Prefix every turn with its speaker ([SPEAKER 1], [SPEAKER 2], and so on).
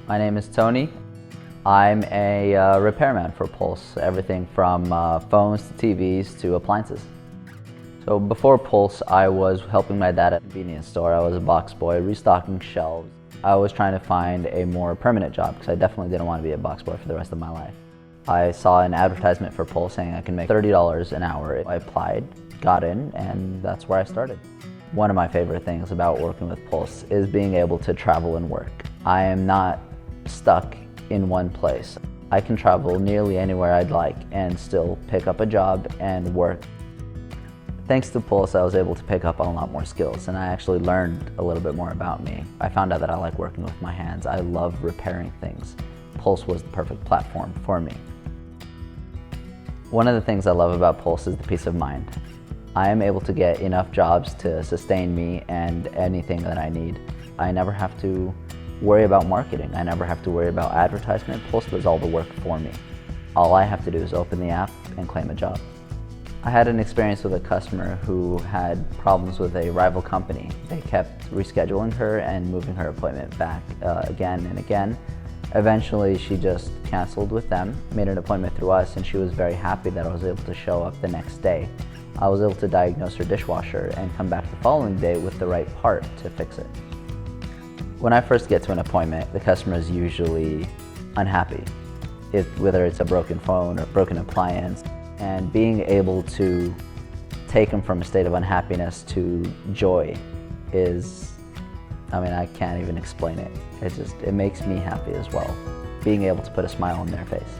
[SPEAKER 1] My name is Tony. I'm a repairman for Puls, everything from phones to TVs to appliances. So before Puls, I was helping my dad at a convenience store. I was a box boy, restocking shelves. I was trying to find a more permanent job because I definitely didn't want to be a box boy for the rest of my life. I saw an advertisement for Puls saying I can make $30 an hour. I applied, got in, and that's where I started. One of my favorite things about working with Puls is being able to travel and work. I am not stuck in one place. I can travel nearly anywhere I'd like and still pick up a job and work. Thanks to Puls, I was able to pick up on a lot more skills, and I actually learned a little bit more about me. I found out that I like working with my hands. I love repairing things. Puls was the perfect platform for me. One of the things I love about Puls is the peace of mind. I am able to get enough jobs to sustain me and anything that I need. I never have to worry about marketing. I never have to worry about advertisement. Puls does all the work for me. All I have to do is open the app and claim a job. I had an experience with a customer who had problems with a rival company. They kept rescheduling her and moving her appointment back again and again. Eventually, she just canceled with them, made an appointment through us, and she was very happy that I was able to show up the next day. I was able to diagnose her dishwasher and come back the following day with the right part to fix it. When I first get to an appointment, the customer is usually unhappy, whether it's a broken phone or broken appliance. And being able to take them from a state of unhappiness to joy is, I can't even explain it. It makes me happy as well, being able to put a smile on their face.